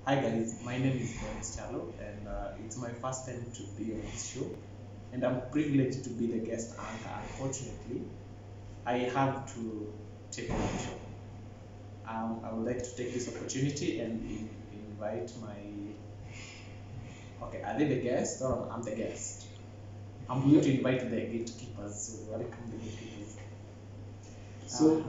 Hi guys, my name is Dennis Chalo, and it's my first time to be on this show, and I'm privileged to be the guest anchor. Unfortunately, I have to take over the show. I would like to take this opportunity and invite my. Okay, are they the guest or I'm the guest? I'm going to invite the gatekeepers. So welcome the gatekeepers. So,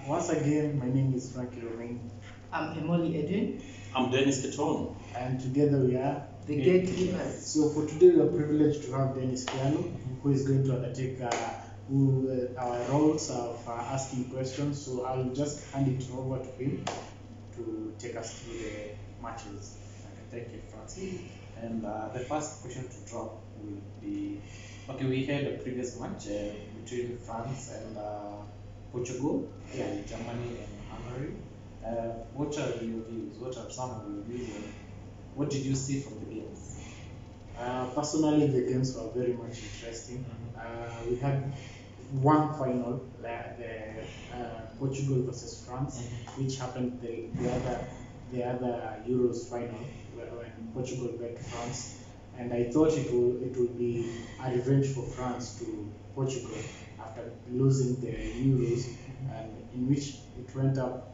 once again, my name is Frankie Romain, I'm Emily Edwin, I'm Dennis Keton. and together we are. the gatekeepers. So, for today, we are privileged to have Dennis Piano, who is going to undertake our roles of asking questions. So, I'll just hand it over to him to take us through the matches. Okay, thank you, Francis. And the first question to drop will be, okay, we had a previous match between France and Portugal, yeah, Germany and Hungary. What are your views? What are some of your views? And what did you see from the games? Personally, the games were very much interesting. We had one final, the Portugal versus France, which happened the other Euros final when Portugal beat France, and I thought it would be a revenge for France to Portugal after losing the Euros, and in which it went up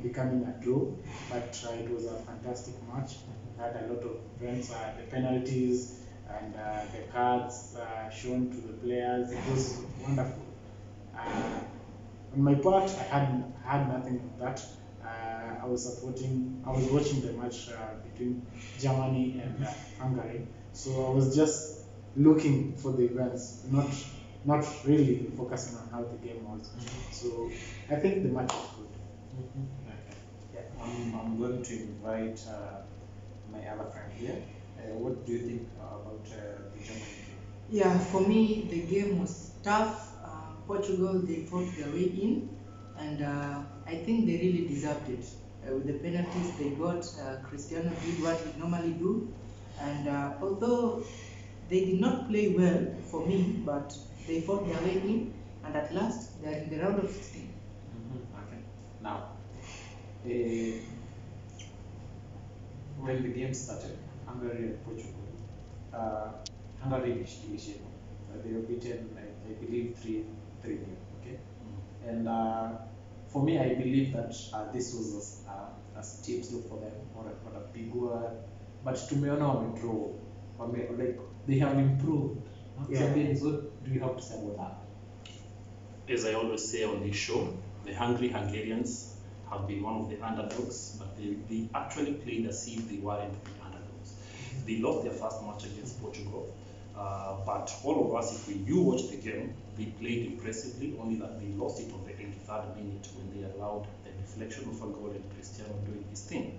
becoming a draw, but it was a fantastic match. Had a lot of events, the penalties and the cards shown to the players. It was wonderful. Uh, on my part, I had nothing of that. I was watching the match between Germany and Hungary, so I was just looking for the events, not really focusing on how the game was. So I think the match was good. Okay. Yeah, I'm going to invite my other friend here. What do you think about the Germany game? Yeah, for me, the game was tough. Portugal, they fought their way in, and I think they really deserved it. With the penalties they got, Cristiano did what he normally do, and although they did not play well for me, but they fought their way in, and at last they are in the round of 16. Okay. Now, uh, when the game started, Hungary and Portugal, uh, Hungary initiated. They were beaten, I believe, 3 0. Okay. And for me, I believe that this was a steep slope for them, or a big word. But tumeona wamedraw, like they have improved. Yeah. So, Dennis, what do you have to say about that? As I always say on this show, the hungry Hungarians have been one of the underdogs, but they actually played as if they weren't the underdogs. They lost their first match against Portugal, but all of us, if you watch the game, they played impressively, only that they lost it on the 83rd minute when they allowed the deflection of a goal and Cristiano doing his thing.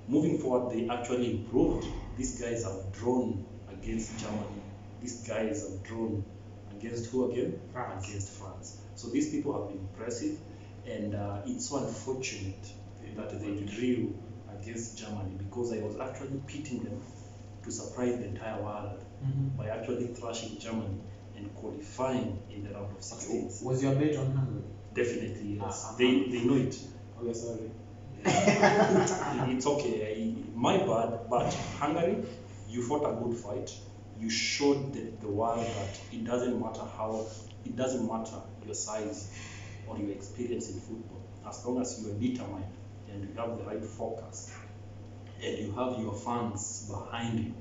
Moving forward, they actually improved. These guys have drawn against Germany. These guys have drawn against who again? France. Against France. So these people have been impressive, and it's so unfortunate that they drew against Germany, because I was actually pitting them to surprise the entire world by actually thrashing Germany and qualifying in the round of 16. Was your bet on Hungary? Definitely, yes. Ah, They know it. Oh, yeah, sorry. It's okay, my bad, but Hungary, you fought a good fight. You showed the world that it doesn't matter your size or your experience in football. As long as you are determined and you have the right focus and you have your fans behind you,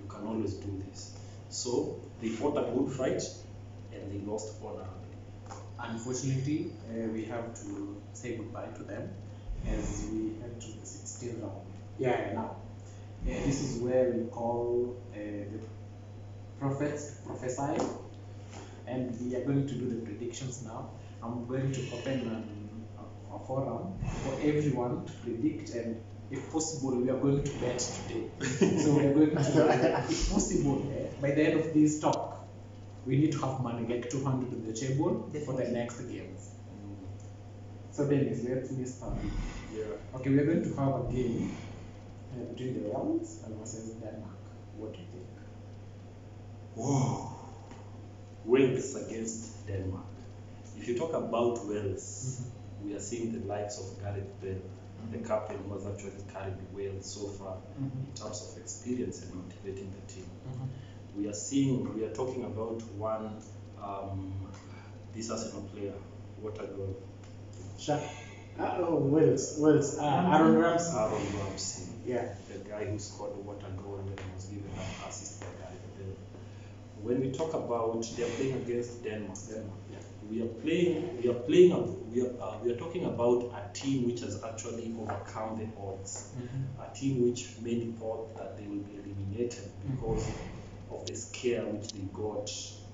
you can always do this. So they fought a good fight and they lost honorably. Unfortunately, we have to say goodbye to them as we head to the 16th round. Yeah, now. This is where we call the prophets to prophesy, and we are going to do the predictions now. I'm going to open a forum for everyone to predict, and if possible, we are going to bet today. So we are going to, if possible, by the end of this talk, we need to have money like 200 on the table for the next games. So Dennis, let me start. Yeah. Okay, we are going to have a game between the Wales versus Denmark. What do you think? Whoa. Wales against Denmark. If you talk about Wales, we are seeing the likes of Gareth Bale, the captain who has actually carried Wales so far in terms of experience and motivating the team. We are talking about one, this Arsenal player, what a goal. Wales. Aaron Ramsey. Aaron Ramsey. Yeah. The guy who scored what a goal when he was given an assist by Gareth Bale. When we talk about they are playing against Denmark, we are talking about a team which has actually overcome the odds. A team which many thought that they will be eliminated because of the scare which they got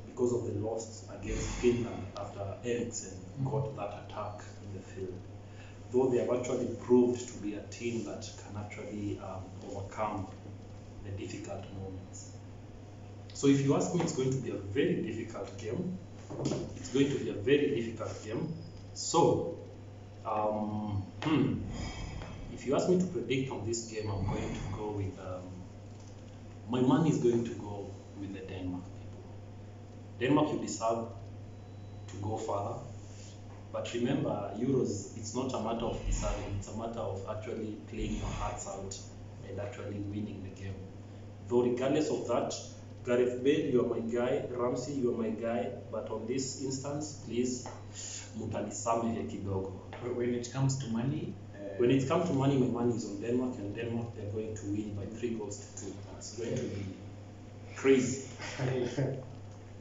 because of the loss against Finland after Eriksen got that attack in the field. Though they have actually proved to be a team that can actually overcome the difficult moments. So if you ask me, it's going to be a very difficult game. It's going to be a very difficult game. So, if you ask me to predict on this game, I'm going to go with, my money is going to go with the Denmark people. Denmark, you deserve to go further. But remember, Euros, it's not a matter of deciding, it's a matter of actually playing your hearts out and actually winning the game. Though regardless of that, Gareth Bale, you are my guy. Ramsey, you are my guy. But on this instance, please, mutanisamehe kidogo. When it comes to money, when it comes to money, my money is on Denmark, and Denmark, they're going to win by 3-2. It's going to be crazy.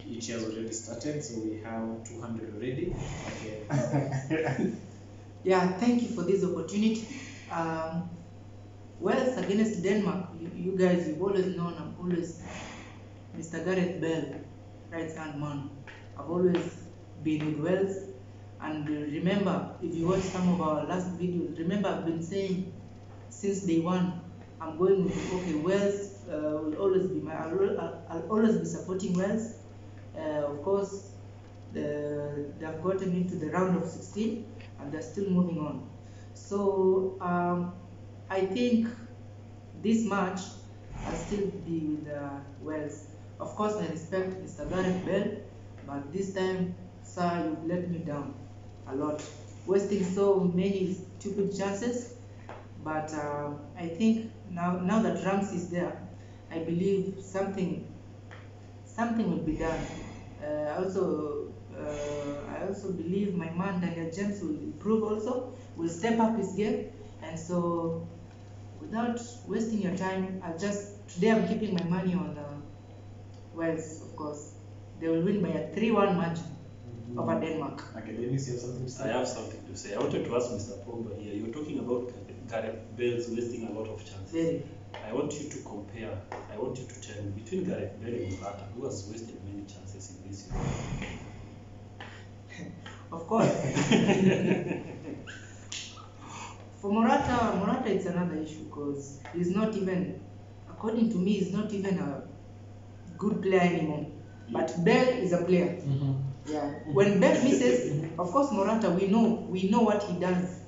It has already started, so we have 200 already. Okay. Yeah, thank you for this opportunity. Wales against Denmark, you guys, you've always known I'm always Mr. Gareth Bale, right-hand man. I've always been with Wales, and remember, if you watch some of our last videos, remember I've been saying since day one, I'm going with, okay, Wales will always be I'll always be supporting Wales. Of course, they have gotten into the round of 16 and they're still moving on. So I think this match I'll still be with Wales. Of course, I respect Mr. Gareth Bale, but this time, sir, you've let me down a lot, wasting so many stupid chances. But I think now that Ramsey is there, I believe something will be done. I also believe my man Daniel James will improve also, will step up his game. And so, without wasting your time, today I'm keeping my money on Wales, of course. They will win by a 3-1 margin over Denmark. Okay, Dennis, you have something to say? I have something to say. I wanted to ask Mr. Pogba here. You're talking about Gareth Bale's wasting a lot of chances. Very. I want you to compare. I want you to tell me between Gareth Bale and Morata, who has wasted many chances in this year? Of course. For Morata, it's another issue because he's not even, according to me, he's not even a good player anymore. But Bale is a player. Yeah. When Bale misses, of course, Morata, we know what he does.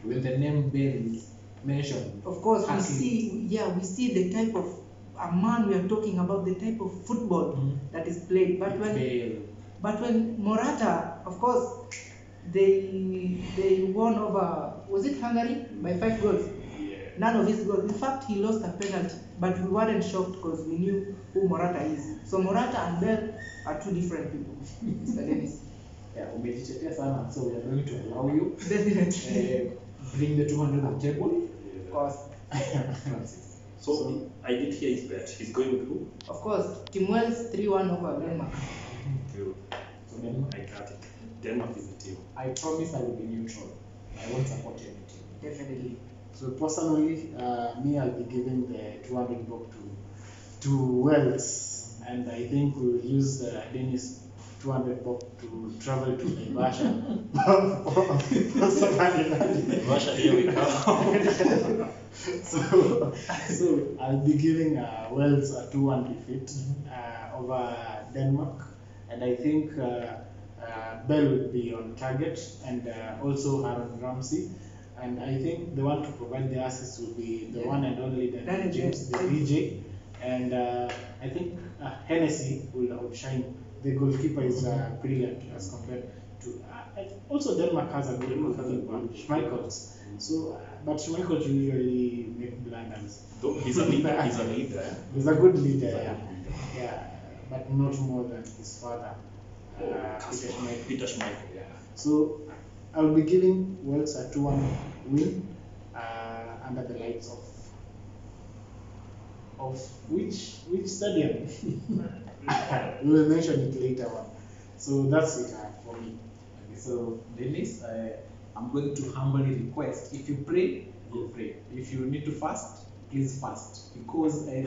When the name Bale is mentioned, of course, we see the type of a man we are talking about, the type of football that is played. But when Morata, of course, they won over, was it Hungary by 5 goals? Yeah. None of his goals. In fact, he lost a penalty, but we weren't shocked because we knew who Morata is. So Morata and Bale are two different people. Mr. Dennis. Yeah, umejitetea sana, so we are going to allow you Definitely. bring the 200 on table. Of course. So I did hear his bet. He's going with who? Of course, Team Wales 3-1 over Denmark. So Denmark, I got it. Denmark is the team. I promise I will be neutral. I won't support any team. Definitely. So personally, me, I'll be giving the 200 bob to Wales, and I think we'll use the Danish 200 bob to travel to Naivasha. Russia, here we come. So I'll be giving Wales a 2-1 defeat over Denmark, and I think Bell will be on target, and also Aaron Ramsey. And I think the one to provide the assist will be the one and only Daniel James, the DJ. And I think Hennessy will outshine. The goalkeeper is brilliant as compared Also, Denmark has a good Denmark has a goalkeeper, good Schmeichels. So, but Schmeichels usually make blunders. Though he's a leader. He's a leader. He's a good leader, He's a yeah. good leader. Yeah, but not more than his father, Peter Kasper. Schmeichel. Peter Schmeichel, yeah. So, I'll be giving Wales a 2-1 win under the lights of which stadium? We will mention it later on. So that's it for me. Okay, so Dennis, I'm going to humbly request, if you pray, go pray. If you need to fast, please fast. Because as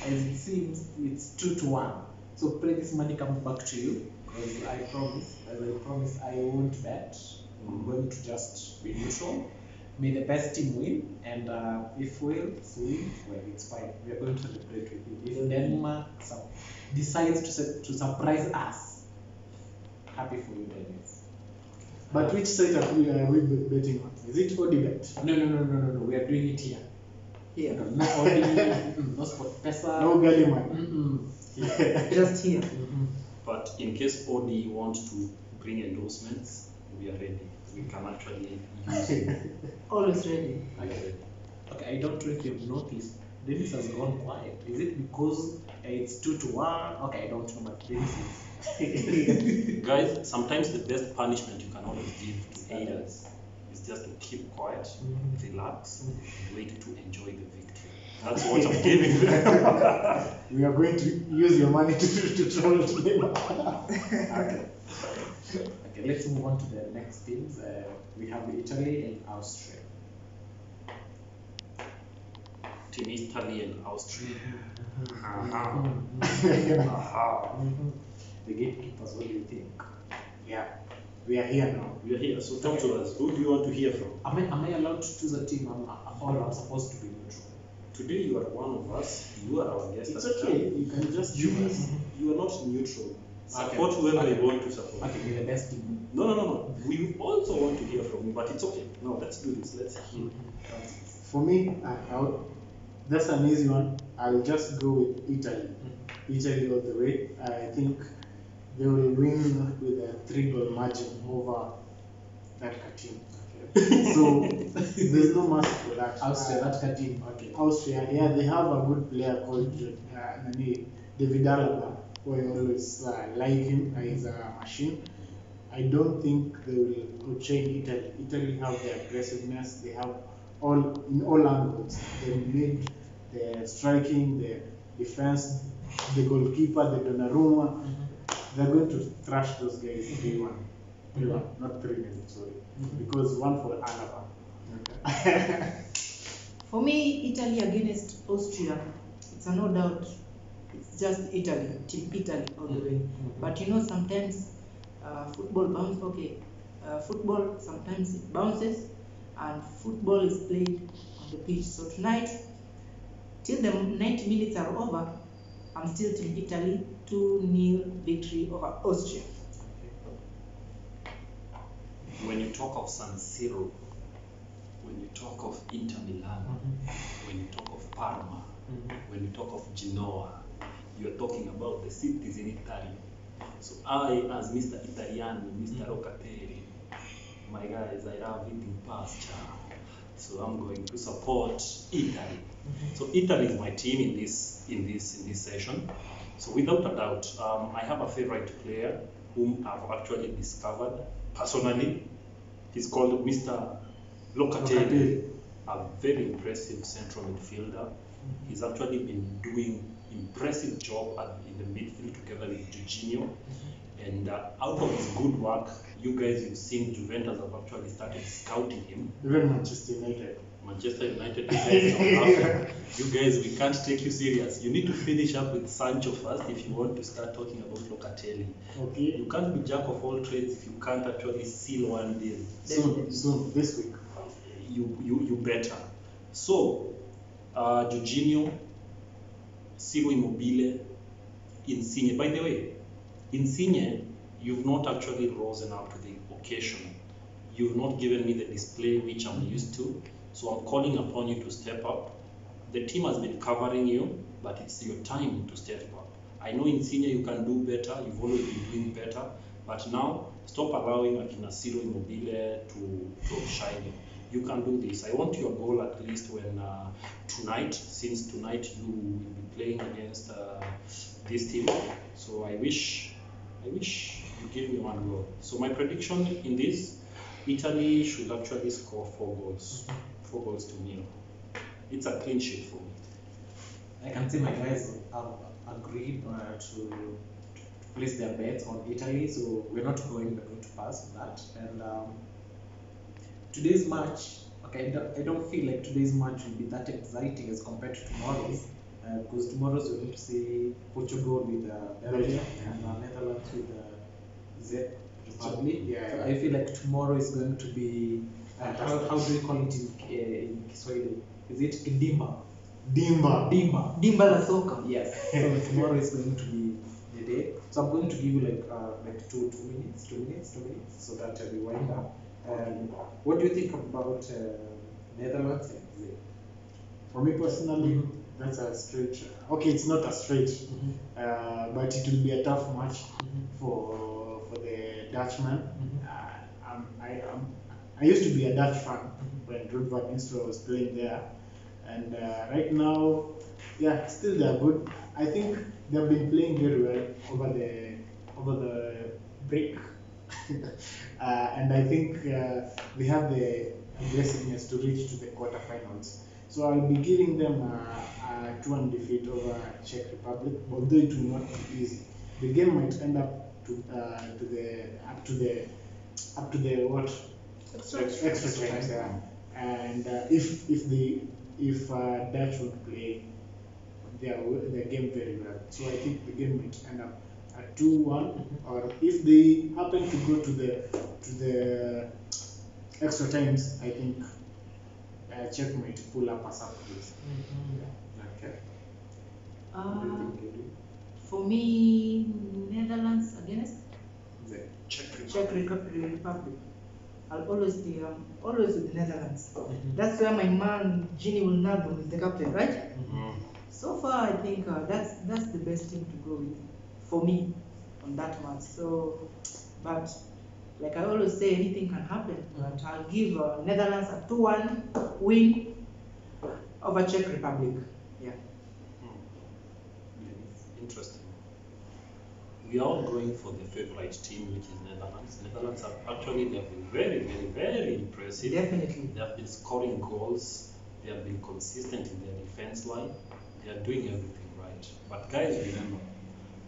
it seems, it's 2-1. So pray this money comes back to you. Because as I promise, I won't bet. I'm going to just be neutral. May the best team win, and if Wales win, well, it's fine. We are going to celebrate with you. If Denmark decides to surprise us, happy for you, Dennis. But which site are we betting on? Is it Odibet? No. We are doing it here. Here. No only, no sport pesa. No Galliman. Just here. But in case OD wants to bring endorsements, we are ready. We can actually use it. Always ready. Okay, I don't know if you've noticed, Dennis has gone quiet. Is it because it's 2-1? Okay, I don't know, but Dennis is. Guys, sometimes the best punishment you can always give to haters is just to keep quiet, relax, and wait to enjoy the victory. That's what I'm giving them. We are going to use your money to travel to Denmark. Okay, let's move on to the next teams. We have Italy and Austria. Team Italy and Austria. The gatekeepers, what do you think? Yeah, we are here now. We are here, so talk to us. Who do you want to hear from? Am I allowed to choose a team, or I'm supposed to be neutral? Today you are one of us. You are our guest. It's okay. You can just choose. You are not neutral. Support whoever you want to support. Okay, be the best team. No. We also want to hear from you, but it's okay. No, let's do this. Let's hear. For me, that's an easy one. I'll just go with Italy. Italy all the way. I think they will win with a 3-goal margin over that team. So there's no mercy for that. Austria, that team. Okay. Austria, yeah, they have a good player called David Alaba, who I always like him. He's a machine. I don't think they will outshine Italy. Italy have the aggressiveness. They have in all angles. They need the striking, the defense, the goalkeeper, the Donnarumma. They're going to thrash those guys 3-1. 3-1, not 3-0, sorry. Because 1 for Alaba. Okay. For me, Italy against Austria, it's a no doubt. It's just Italy, Team Italy all the way. But you know, sometimes football bounces. Okay, football sometimes it bounces, and football is played on the pitch. So tonight, till the 90 minutes are over, I'm still Team Italy. 2-0 victory over Austria. When you talk of San Siro, when you talk of Inter Milan, when you talk of Parma, when you talk of Genoa, you are talking about the cities in Italy. So I, as Mr. Italiano, Mr. Locatelli, my guys, I love eating pasta. So I'm going to support Italy. So Italy is my team in this session. So without a doubt, I have a favorite player whom I've actually discovered personally. He's called Mr. Locatelli, a very impressive central midfielder. He's actually been doing impressive job in the midfield together with Jorginho. And out of his good work, you guys have seen Juventus have actually started scouting him. Even Manchester United. Manchester United says, you guys, we can't take you serious. You need to finish up with Sancho first if you want to start talking about Locatelli. Okay. You can't be jack of all trades if you can't actually seal one deal. Soon, this week. You better. So, Jorginho, Ciro Immobile, Insigne. By the way, Insigne, you've not actually risen up to the occasion. You've not given me the display which I'm used to. So I'm calling upon you to step up. The team has been covering you, but it's your time to step up. I know Insigne you can do better. You've always been doing better. But now Stop allowing Akina Ciro Immobile to shine. You can do this. I want your goal at least when tonight, since tonight you will be playing against this team. So I wish you give me one goal. So my prediction in this, Italy should actually score 4 goals. 4 goals to 0. It's a clean sheet for me. I can see my guys have agreed to place their bets on Italy, so we're going to pass that. And today's match, okay, I don't feel like today's match will be that exciting as compared to tomorrow's, because tomorrow's we're going to see Portugal with Belgium and Netherlands with Czech Republic. So I feel like tomorrow is going to be how do we call it in Kiswahili? Is it Dimba? Dimba la soka. Yes. So tomorrow is going to be the day. So I'm going to give you like two minutes, so that we wind up. What do you think about Netherlands and Brazil? For me personally, that's a straight. Okay, it's not a straight, but it will be a tough match for the Dutchman. I used to be a Dutch fan when Ruud van Nistelrooy was playing there, and right now, still they're good. I think they've been playing very well over the break, and I think they have the aggressiveness to reach to the quarterfinals. So I'll be giving them a 2-1 defeat over Czech Republic, although it will not be easy. The game might end up up to the what extra time. Yeah. And if Dutch would play their game very well, so I think the game might end up at 2-1, or if they happen to go to the extra times, I think Czech might pull up a surprise. Okay. For me, Netherlands against Czech Republic. I'll always be always with the Netherlands. That's where my man Gini Wijnaldum is the captain, right? So far, I think that's the best team to go with for me on that match. So, but like I always say, anything can happen. But I'll give Netherlands a 2-1 win over Czech Republic. Yeah. Interesting. We are all going for the favorite team, which is Netherlands. Netherlands have been very, very, very impressive. Definitely. They have been scoring goals. They have been consistent in their defense line. They are doing everything right. But guys, remember,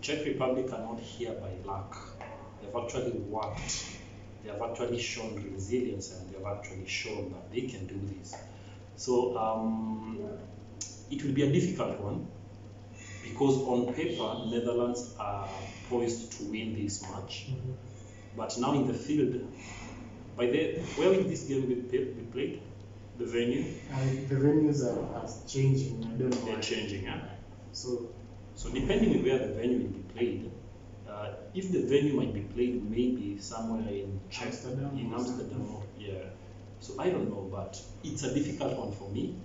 Czech Republic are not here by luck. They've actually worked. They have actually shown resilience, and they have actually shown that they can do this. So it will be a difficult one, because on paper, Netherlands are poised to win this match. But now in the field, where will this game be played? The venue? The venues are changing. I don't know. They're changing, huh? So depending on where the venue will be played, if the venue might be played maybe somewhere in Czech, in Amsterdam, So I don't know, but it's a difficult one for me.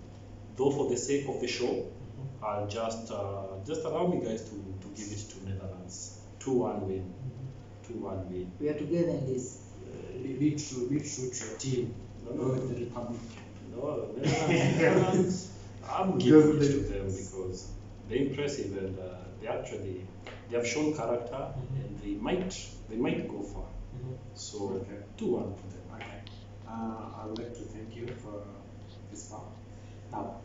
Though for the sake of the show, I'll just allow me guys to give it to Netherlands. 2-1 win. 2-1 win. We are together in this. Be true to your team. Go with the Republic. No, Netherlands. I'm giving it to them because they're impressive, and they have shown character, and they might go far. So 2-1 to them. Okay. I would like to thank you for this part. Now,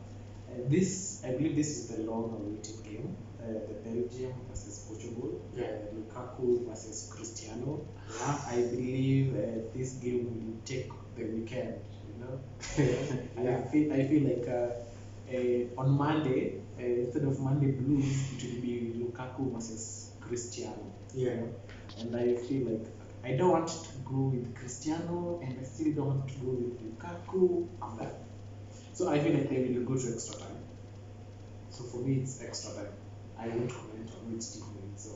I believe this is the long-awaited game. The Belgium versus Portugal. Lukaku versus Cristiano. I believe this game will take the weekend. I feel like on Monday, instead of Monday blues, it will be Lukaku versus Cristiano. And I feel like I don't want to go with Cristiano, and I still don't want to go with Lukaku. So I feel like they will go to extra time. So for me, it's extra time. I won't comment on which team wins. So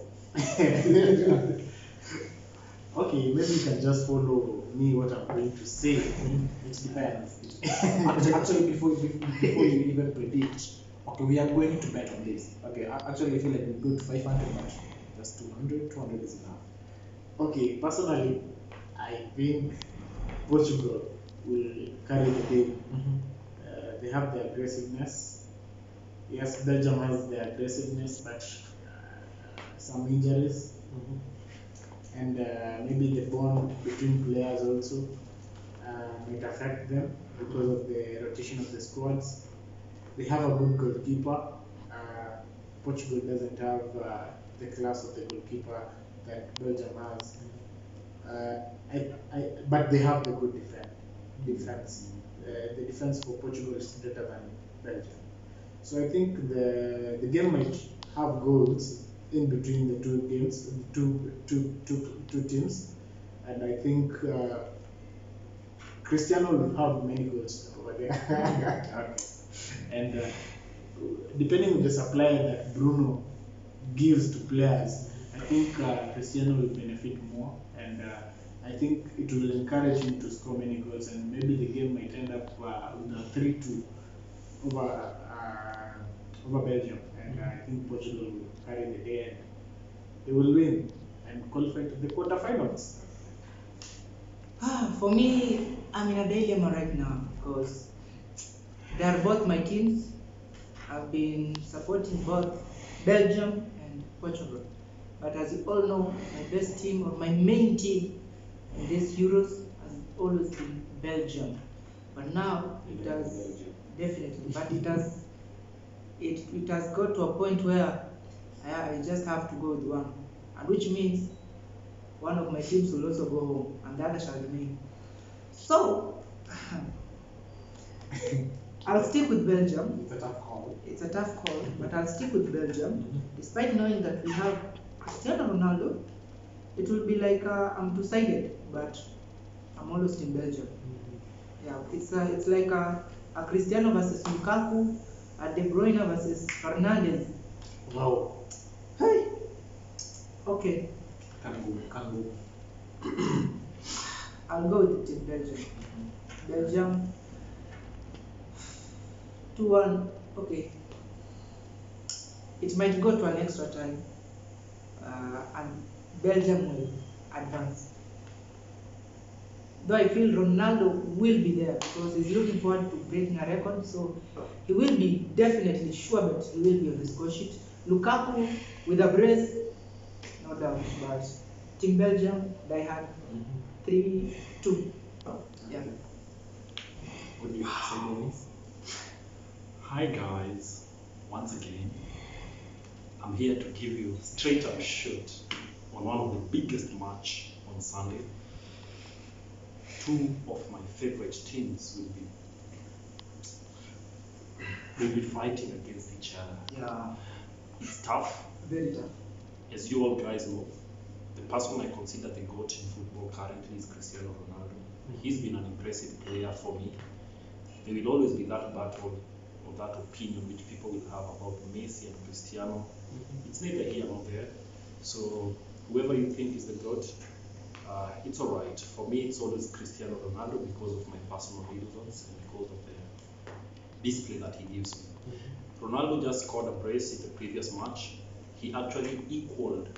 okay, maybe you can just follow me what I'm going to say. It depends. Actually, before you even predict, okay, we are going to bet on this. Okay, actually, I feel like we go to 500, but just 200 is enough. Okay, personally, I think Portugal will carry the day. They have the aggressiveness. Yes, Belgium has the aggressiveness, but some injuries, and maybe the bond between players also might affect them because of the rotation of the squads. They have a good goalkeeper. Portugal doesn't have the class of the goalkeeper that Belgium has. But they have the good defense. The defense for Portugal is better than Belgium. So I think the game might have goals in between the two games, two teams, and I think Cristiano will have many goals over there. Okay. And depending on the supply that Bruno gives to players, I think Cristiano will benefit more, and I think it will encourage him to score many goals, and maybe the game might end up with a 3-2 over Belgium, and I think Portugal will carry the day and they will win and qualify to the quarterfinals. For me, I'm in a dilemma right now because they are both my teams. I've been supporting both Belgium and Portugal. But as you all know, my best team or my main team in this Euros has always been Belgium. But now it has definitely, but it has got to a point where I just have to go with one, and which means one of my teams will also go home, and the other shall remain. So I'll stick with Belgium. It's a tough call. It's a tough call, but I'll stick with Belgium, despite knowing that we have Cristiano Ronaldo. It will be like I'm two-sided, but I'm always in Belgium. Yeah, it's like a Cristiano versus Lukaku, a De Bruyne versus Fernandes. Wow. Hey. Okay. Can go. I'll go with the team Belgium. Belgium 2-1. Okay. It might go to an extra time, and Belgium will advance. Though I feel Ronaldo will be there because he's looking forward to breaking a record, so he will be definitely sure, but he will be on the score sheet. Lukaku with a brace, no doubt, but Team Belgium, die hard, 3-2. Yeah. What do you say, Dennis? Hi guys, once again, I'm here to give you straight up shoot on one of the biggest match on Sunday. Two of my favorite teams will be fighting against each other. Yeah. It's tough. Very tough. As you all guys know, the person I consider the GOAT in football currently is Cristiano Ronaldo. He's been an impressive player for me. There will always be that battle or that opinion which people will have about Messi and Cristiano. It's neither here nor there. So whoever you think is the GOAT, it's alright. For me, it's always Cristiano Ronaldo because of my personal reasons and because of the display that he gives me. Ronaldo just scored a brace in the previous match. He actually equaled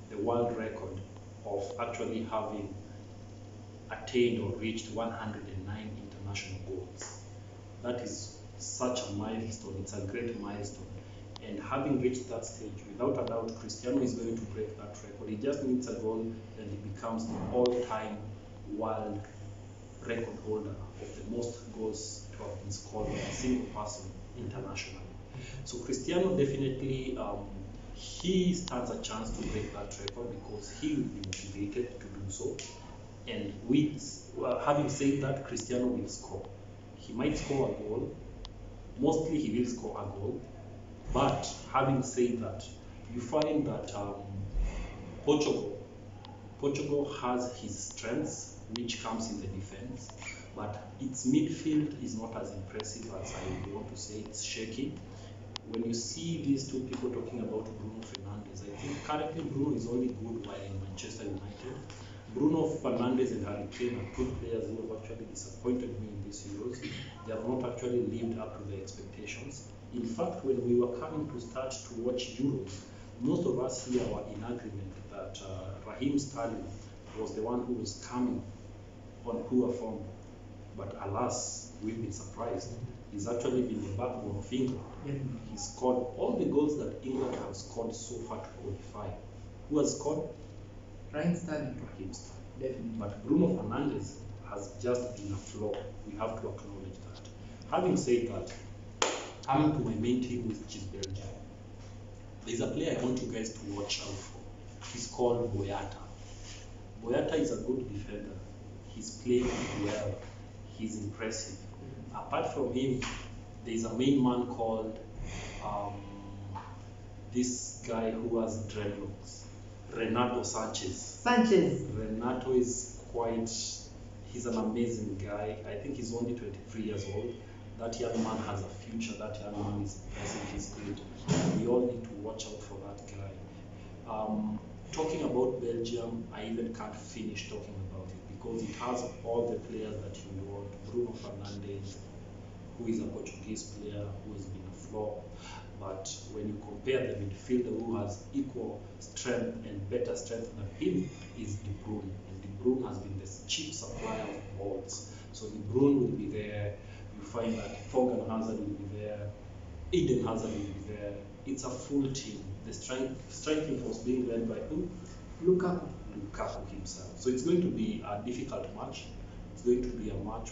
the world record of actually having attained or reached 109 international goals. That is such a milestone. It's a great milestone. And having reached that stage, without a doubt, Cristiano is going to break that record. He just needs a goal and he becomes the all-time world record holder of the most goals to have been scored by a single person internationally. So Cristiano definitely, he stands a chance to break that record because he will be motivated to do so. And having said that, Cristiano will score. He might score a goal. Mostly he will score a goal. But having said that, you find that Portugal has his strengths, which comes in the defense, but its midfield is not as impressive as I would want to say. It's shaky. When you see these two people talking about Bruno Fernandes, I think currently Bruno is only good while in Manchester United. Bruno Fernandes and Harry Kane are two players who have actually disappointed me in these Euros. They have not actually lived up to their expectations. In fact, when we were coming to start to watch Euros, most of us here were in agreement that Raheem Sterling was the one who was coming on poor form. But alas, we've been surprised. He's actually been the backbone of England. He scored all the goals that England have scored so far to qualify. Who has scored? Ryan Sterling. Raheem Sterling. Definitely. But Bruno Fernandes has just been a flaw. We have to acknowledge that. Having said that, coming to my main team, which is Belgium, there's a player I want you guys to watch out for. He's called Boyata. Boyata is a good defender. He's playing well. He's impressive. Apart from him, there's a main man called this guy who has dreadlocks, Renato Sanchez. Renato is he's an amazing guy. I think he's only 23 years old. That young man has a future. That young man is impressive. He's good. We all need to watch out for that guy. Talking about Belgium, I even can't finish talking about it because it has all the players that you want. Bruno Fernandes, who is a Portuguese player who has been a flop. But when you compare the midfielder who has equal strength and better strength than him is De Bruyne. And De Bruyne has been the cheap supplier of balls. So De Bruyne will be there. You find that Thorgan Hazard will be there. Eden Hazard will be there. It's a full team. The striking force being led by who? Lukaku himself. So it's going to be a difficult match. It's going to be a match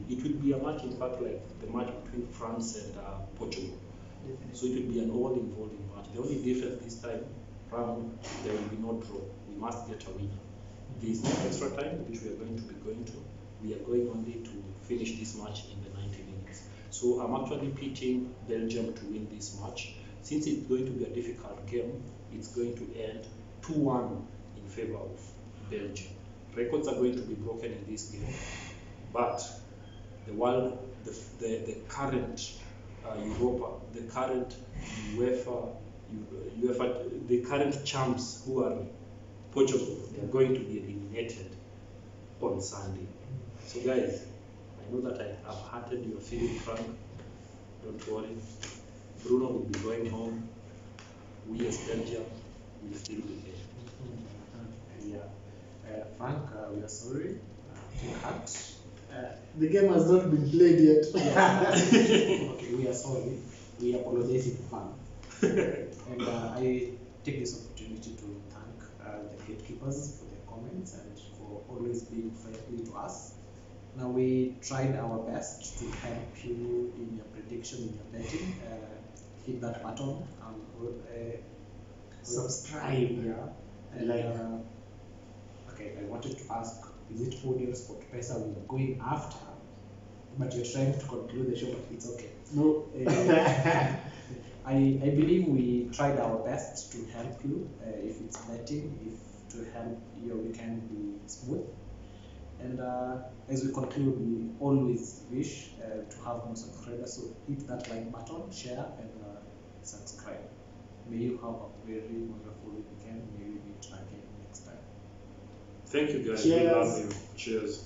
it will be a match, in fact, like the match between France and Portugal. Definitely. So it will be an all-involving match. The only difference this time round, there will be no draw. We must get a winner. There is no extra time, which we are going to be going to. We are going only to finish this match in the 90 minutes. So I'm actually pitching Belgium to win this match. Since it's going to be a difficult game, it's going to end 2-1 in favor of Belgium. Records are going to be broken in this game, but the current Europa, the current UEFA, the current champs who are Portugal, they are going to be eliminated on Sunday. So guys, I know that I have hurted your feeling, Frank. Don't worry. Bruno will be going home. We as Belgium will still be there. Yeah. Frank, we are sorry. Take heart. The game has not been played yet. Okay, we are sorry. We apologize in advance. And I take this opportunity to thank the gatekeepers for their comments and for always being friendly to us. Now, we tried our best to help you in your prediction, in your betting. Hit that button and subscribe. Yeah. And okay, I wanted to ask, is it Audio Sport Pesa we are going after? But you're trying to conclude the show, but it's okay. No. I believe we tried our best to help you, if it's betting, if to help your weekend be smooth. And as we conclude, we always wish to have more subscribers. So hit that like button, share, and subscribe. May you have a very wonderful weekend. May we meet again next time. Thank you guys. Cheers. We love you. Cheers.